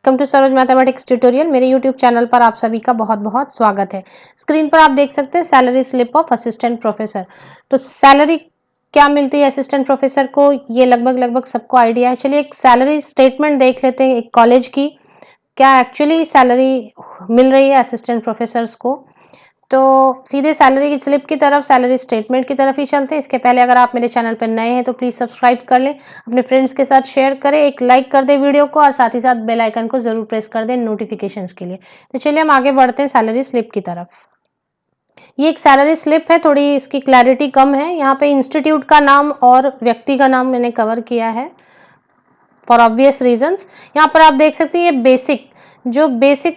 Welcome to Saroj mathematics tutorial. मेरे YouTube channel पर आप सभी का बहुत बहुत स्वागत है। स्क्रीन पर आप देख सकते हैं salary slip of assistant professor. तो सैलरी क्या मिलती है असिस्टेंट प्रोफेसर को, ये लगभग सबको आइडिया है। चलिए एक सैलरी स्टेटमेंट देख लेते हैं एक कॉलेज की, क्या एक्चुअली सैलरी मिल रही है असिस्टेंट प्रोफेसर्स को। तो सीधे सैलरी की स्लिप की तरफ, सैलरी स्टेटमेंट की तरफ ही चलते हैं। इसके पहले अगर आप मेरे चैनल पर नए हैं तो प्लीज़ सब्सक्राइब कर लें, अपने फ्रेंड्स के साथ शेयर करें, एक लाइक कर दें वीडियो को और साथ ही साथ बेल आइकन को ज़रूर प्रेस कर दें नोटिफिकेशंस के लिए। तो चलिए हम आगे बढ़ते हैं सैलरी स्लिप की तरफ। ये एक सैलरी स्लिप है, थोड़ी इसकी क्लैरिटी कम है। यहाँ पे इंस्टीट्यूट का नाम और व्यक्ति का नाम मैंने कवर किया है फॉर ऑब्वियस रीजंस। यहाँ पर आप देख सकते हैं ये बेसिक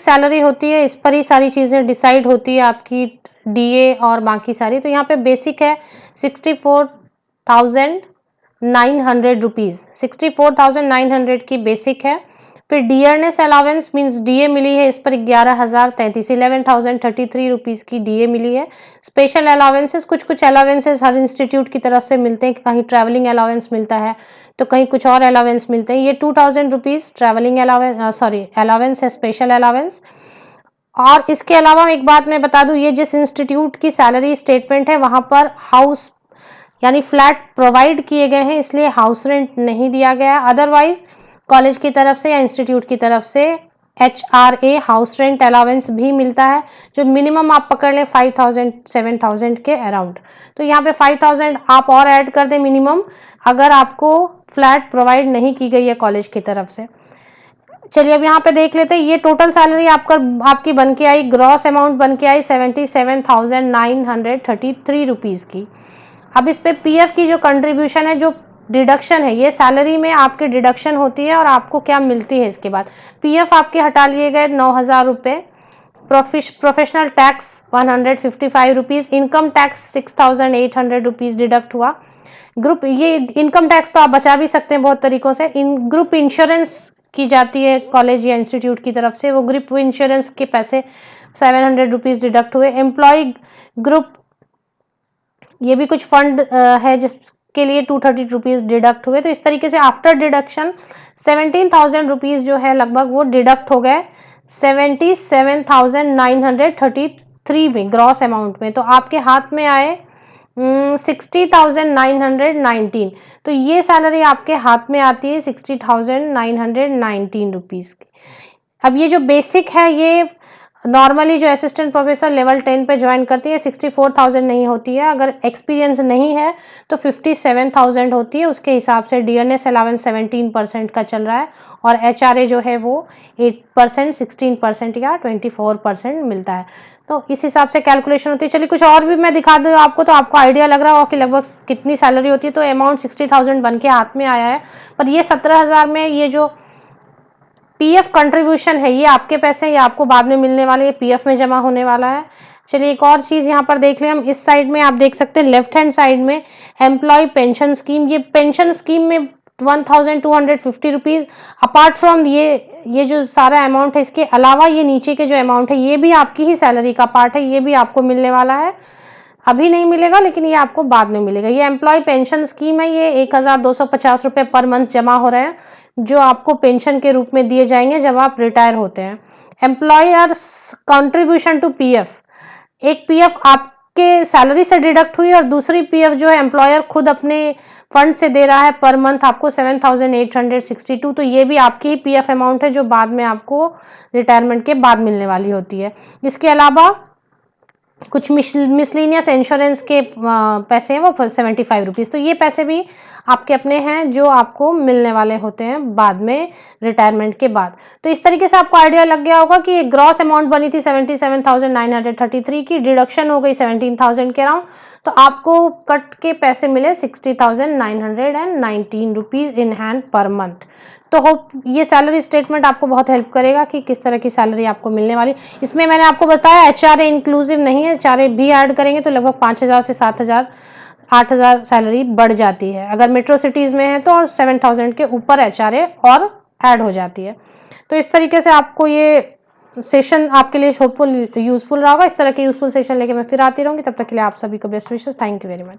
सैलरी होती है, इस पर ही सारी चीज़ें डिसाइड होती है, आपकी डीए और बाकी सारी। तो यहाँ पे बेसिक है 64,900 रुपीज़, 64,900 की बेसिक है। फिर डियरनेस अलावेंस मीन्स डीए मिली है इस पर 11,033, 11,033 रुपीज़ की डीए मिली है। स्पेशल अलावेंसेस, कुछ अलावेंसेस हर इंस्टीट्यूट की तरफ से मिलते हैं, कहीं ट्रैवलिंग अलावेंस मिलता है तो कहीं कुछ और अलावेंस मिलते हैं। ये 2,000 रुपीज़ ट्रैवलिंग अलावेंस है, स्पेशल अलावेंस। और इसके अलावा एक बात मैं बता दूं, ये जिस इंस्टीट्यूट की सैलरी स्टेटमेंट है वहां पर हाउस यानी फ्लैट प्रोवाइड किए गए हैं, इसलिए हाउस रेंट नहीं दिया गया है। अदरवाइज कॉलेज की तरफ से या इंस्टीट्यूट की तरफ से HRA हाउस रेंट अलावेंस भी मिलता है, जो मिनिमम आप पकड़ लें 5,000 7,000 के अराउंड। तो यहाँ पे 5,000 आप और ऐड कर दें मिनिमम, अगर आपको फ्लैट प्रोवाइड नहीं की गई है कॉलेज की तरफ से। चलिए अब यहाँ पे देख लेते हैं, ये टोटल सैलरी आपकी बन के आई, ग्रॉस अमाउंट बन के आई 77,933 रुपीज़ की। अब इस पे पीएफ की जो कंट्रीब्यूशन है, जो डिडक्शन है, ये सैलरी में आपके डिडक्शन होती है और आपको क्या मिलती है इसके बाद। पीएफ आपके हटा लिए गए 9,000 रुपये, professional tax 155 rupees, income tax 6,800 rupees deduct हुआ। ग्रुप, ये इनकम टैक्स तो आप बचा भी सकते हैं बहुत तरीकों से। इन ग्रुप इंश्योरेंस की जाती है कॉलेज या इंस्टीट्यूट की तरफ से, वो ग्रुप इंश्योरेंस के पैसे 700 रुपीज़ डिडक्ट हुए। एम्प्लॉय ग्रुप, ये भी कुछ फंड है जिसके लिए 230 रुपीज़ डिडक्ट हुए। तो इस तरीके से आफ्टर डिडक्शन 17,000 रुपीज़ जो है लगभग वो डिडक्ट हो गए 77,933 में, ग्रॉस अमाउंट में। तो आपके हाथ में आए 60,919। तो ये सैलरी आपके हाथ में आती है 60,919 रुपीज़ की। अब ये जो बेसिक है, ये नॉर्मली जो असिस्टेंट प्रोफेसर लेवल 10 पे ज्वाइन करती है 64,000 नहीं होती है, अगर एक्सपीरियंस नहीं है तो 57,000 होती है। उसके हिसाब से डीएनएस अलावेंस 17% का चल रहा है और एचआरए जो है वो 8%, 16% या 24% मिलता है। तो इस हिसाब से कैलकुलेशन होती है। चलिए कुछ और भी मैं दिखा दूँ आपको, तो आपको आइडिया लग रहा होगा कि लगभग कितनी सैलरी होती है। तो अमाउंट 60,000 बन के हाथ में आया है, पर ये 17,000 में ये जो पीएफ कंट्रीब्यूशन है, ये आपके पैसे, ये आपको बाद में मिलने वाले, ये पीएफ में जमा होने वाला है। चलिए एक और चीज़ यहाँ पर देख लें हम, इस साइड में आप देख सकते हैं लेफ्ट हैंड साइड में एम्प्लॉय पेंशन स्कीम। ये पेंशन स्कीम में 1,250 रुपीज़, अपार्ट फ्रॉम ये जो सारा अमाउंट है, इसके अलावा ये नीचे के जो अमाउंट है ये भी आपकी ही सैलरी का पार्ट है, ये भी आपको मिलने वाला है। अभी नहीं मिलेगा लेकिन ये आपको बाद में मिलेगा। ये एम्प्लॉय पेंशन स्कीम है, ये 1,250 रुपये पर मंथ जमा हो रहे हैं, जो आपको पेंशन के रूप में दिए जाएंगे जब आप रिटायर होते हैं। एम्प्लॉयर्स कंट्रीब्यूशन टू पीएफ, एक पीएफ आपके सैलरी से डिडक्ट हुई और दूसरी पीएफ जो है एम्प्लॉयर खुद अपने फंड से दे रहा है पर मंथ आपको 7,862। तो ये भी आपकी ही पीएफ अमाउंट है जो बाद में आपको रिटायरमेंट के बाद मिलने वाली होती है। इसके अलावा कुछ मिसलिनियस इंश्योरेंस के पैसे हैं वो 75 रुपीज़। तो ये पैसे भी आपके अपने हैं जो आपको मिलने वाले होते हैं बाद में, रिटायरमेंट के बाद। तो इस तरीके से आपको आइडिया लग गया होगा कि ग्रॉस अमाउंट बनी थी 77,933 की, डिडक्शन हो गई 17,000 के अराउंड, तो आपको कट के पैसे मिले 60,919 rupees in hand per month. तो होप ये सैलरी स्टेटमेंट आपको बहुत हेल्प करेगा कि किस तरह की सैलरी आपको मिलने वाली। इसमें मैंने आपको बताया एचआरए इंक्लूसिव नहीं है, एचआरए भी ऐड करेंगे तो लगभग 5,000 से 7,000 8,000 सैलरी बढ़ जाती है। अगर मेट्रो सिटीज़ में है तो 7,000 के ऊपर एचआरए और ऐड हो जाती है। तो इस तरीके से आपको ये सेशन आपके लिए होपफुल यूजफुल रहा होगा। इस तरह के यूजफुल सेशन लेके मैं फिर आती रहूँगी। तब तक के लिए आप सभी को best wishes. Thank you very much.